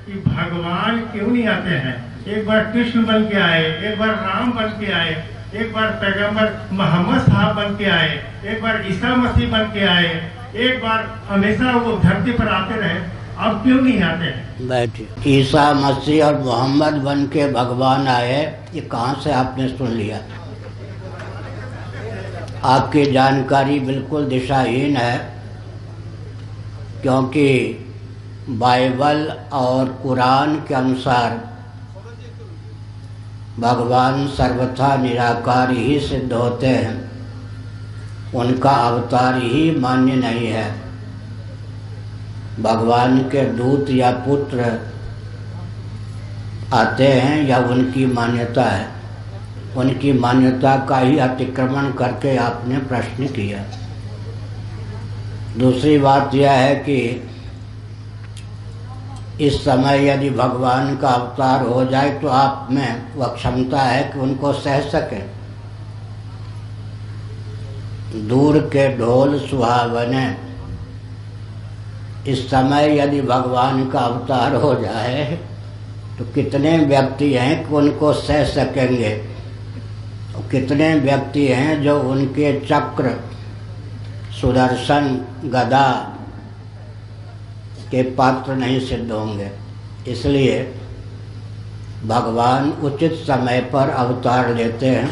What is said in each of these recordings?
कि भगवान क्यों नहीं आते हैं। एक बार कृष्ण बन के आए, एक बार राम बन के आए, एक बार पैगंबर मोहम्मद साहब बन के आए, एक बार ईसा मसीह बन के आए, एक बार हमेशा वो धरती पर आते रहे, अब क्यों नहीं आते हैं। बैठिए। ईसा मसीह और मोहम्मद बन के भगवान आए, ये कहाँ से आपने सुन लिया? आपकी जानकारी बिल्कुल दिशाहीन है, क्योंकि बाइबल और कुरान के अनुसार भगवान सर्वथा निराकार ही सिद्ध होते हैं, उनका अवतार ही मान्य नहीं है। भगवान के दूत या पुत्र आते हैं या उनकी मान्यता है, उनकी मान्यता का ही अतिक्रमण करके आपने प्रश्न किया। दूसरी बात यह है कि इस समय यदि भगवान का अवतार हो जाए तो आप में वह क्षमता है कि उनको सह सकें। दूर के ढोल सुहावने, इस समय यदि भगवान का अवतार हो जाए तो कितने व्यक्ति हैं कि उनको सह सकेंगे, और कितने व्यक्ति हैं जो उनके चक्र, सुदर्शन, गदा के पात्र नहीं सिद्ध होंगे। इसलिए भगवान उचित समय पर अवतार लेते हैं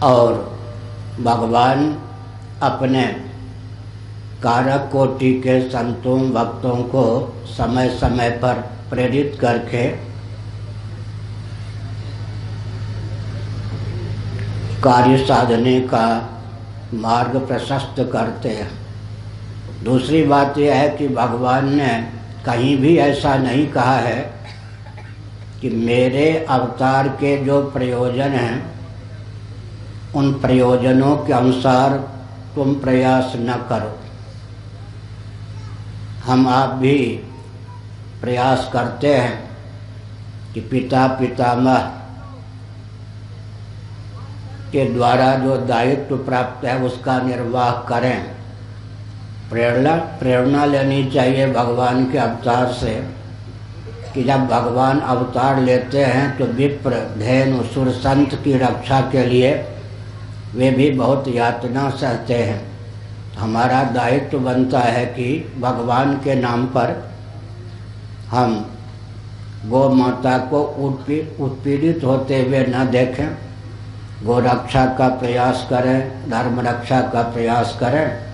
और भगवान अपने कारक कोटि के संतों, भक्तों को समय समय पर प्रेरित करके कार्य साधने का मार्ग प्रशस्त करते हैं। दूसरी बात यह है कि भगवान ने कहीं भी ऐसा नहीं कहा है कि मेरे अवतार के जो प्रयोजन हैं उन प्रयोजनों के अनुसार तुम प्रयास न करो। हम आप भी प्रयास करते हैं कि पिता पितामह के द्वारा जो दायित्व प्राप्त है उसका निर्वाह करें। प्रेरणा लेनी चाहिए भगवान के अवतार से कि जब भगवान अवतार लेते हैं तो विप्र, धेनु, सुर, संत की रक्षा के लिए वे भी बहुत यातना सहते हैं। हमारा दायित्व बनता है कि भगवान के नाम पर हम गौ माता को उत्पीड़ित होते हुए न देखें, गौ रक्षा का प्रयास करें, धर्म रक्षा का प्रयास करें।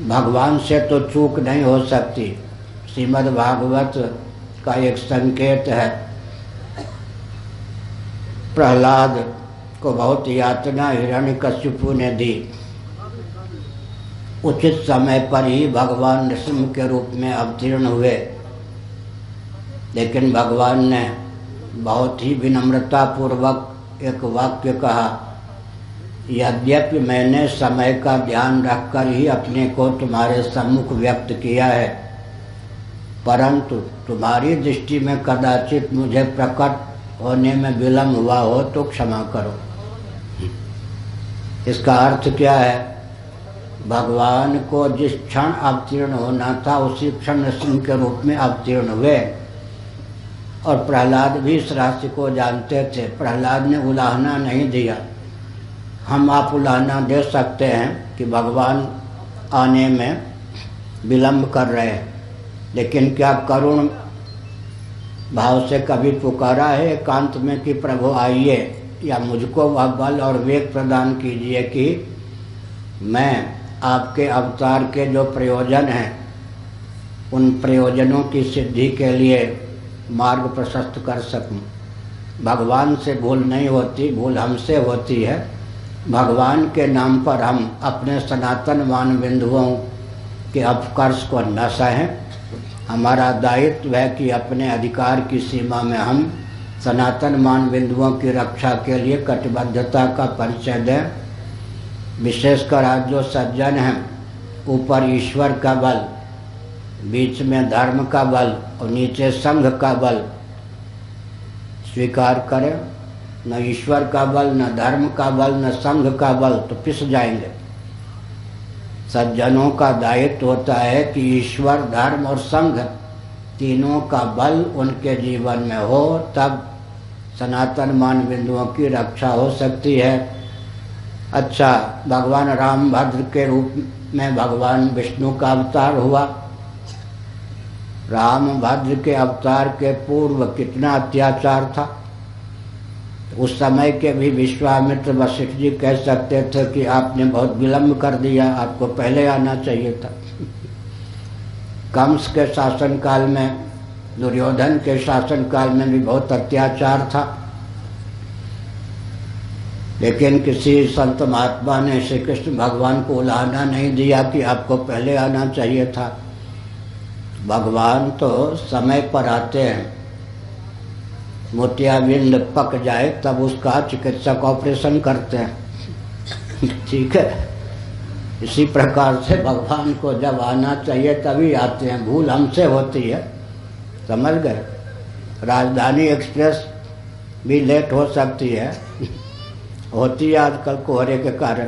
भगवान से तो चूक नहीं हो सकती। श्रीमद् भागवत का एक संकेत है, प्रहलाद को बहुत यातना हिरण्यकशिपु ने दी। उचित समय पर ही भगवान नृसिंह के रूप में अवतीर्ण हुए, लेकिन भगवान ने बहुत ही विनम्रता पूर्वक एक वाक्य कहा, यद्यपि मैंने समय का ध्यान रखकर ही अपने को तुम्हारे सम्मुख व्यक्त किया है, परंतु तुम्हारी दृष्टि में कदाचित मुझे प्रकट होने में विलम्ब हुआ हो तो क्षमा करो। इसका अर्थ क्या है? भगवान को जिस क्षण अवतीर्ण होना था उसी क्षण नृसिंह के रूप में अवतीर्ण हुए। और प्रहलाद भी इस रहस्य को जानते थे। प्रहलाद ने उलाहना नहीं दिया। हम आप उलाहना दे सकते हैं कि भगवान आने में विलम्ब कर रहे हैं, लेकिन क्या करुण भाव से कभी पुकारा है एकांत में कि प्रभु आइए, या मुझको वह बल और वेग प्रदान कीजिए कि मैं आपके अवतार के जो प्रयोजन हैं उन प्रयोजनों की सिद्धि के लिए मार्ग प्रशस्त कर सकूं। भगवान से भूल नहीं होती, भूल हमसे होती है। भगवान के नाम पर हम अपने सनातन मान बिंदुओं के अपकर्ष को न सहें। हमारा दायित्व है कि अपने अधिकार की सीमा में हम सनातन मान बिंदुओं की रक्षा के लिए कटिबद्धता का परिचय दें। विशेषकर आज जो सज्जन हैं, ऊपर ईश्वर का बल, बीच में धर्म का बल और नीचे संघ का बल स्वीकार करें। न ईश्वर का बल, न धर्म का बल, न संघ का बल, तो पिस जाएंगे। सज्जनों का दायित्व होता है कि ईश्वर, धर्म और संघ तीनों का बल उनके जीवन में हो, तब सनातन मान बिंदुओं की रक्षा हो सकती है। अच्छा, भगवान रामभद्र के रूप में भगवान विष्णु का अवतार हुआ। रामभद्र के अवतार के पूर्व कितना अत्याचार था। उस समय के भी विश्वामित्र वशिष्ठ जी कह सकते थे कि आपने बहुत विलंब कर दिया, आपको पहले आना चाहिए था। कंस के शासनकाल में, दुर्योधन के शासनकाल में भी बहुत अत्याचार था, लेकिन किसी संत महात्मा ने श्री कृष्ण भगवान को उलाहना नहीं दिया कि आपको पहले आना चाहिए था। भगवान तो समय पर आते हैं। मोतियाबिंद पक जाए तब उसका चिकित्सक ऑपरेशन करते हैं। ठीक है, इसी प्रकार से भगवान को जब आना चाहिए तभी आते हैं। भूल हमसे होती है, समझ गए। राजधानी एक्सप्रेस भी लेट हो सकती है, होती है आजकल कोहरे के कारण।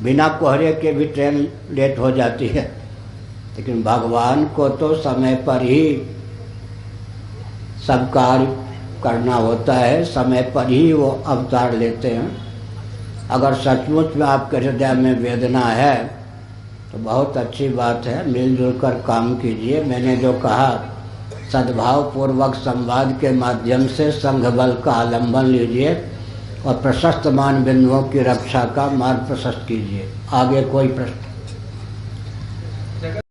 बिना कोहरे के भी ट्रेन लेट हो जाती है, लेकिन भगवान को तो समय पर ही सब कार्य करना होता है, समय पर ही वो अवतार लेते हैं। अगर सचमुच में आपके हृदय में वेदना है तो बहुत अच्छी बात है, मिलजुल कर काम कीजिए। मैंने जो कहा, सद्भाव पूर्वक संवाद के माध्यम से संघ बल का आलम्बन लीजिए और प्रशस्त मान बिंदुओं की रक्षा का मार्ग प्रशस्त कीजिए। आगे कोई प्रश्न?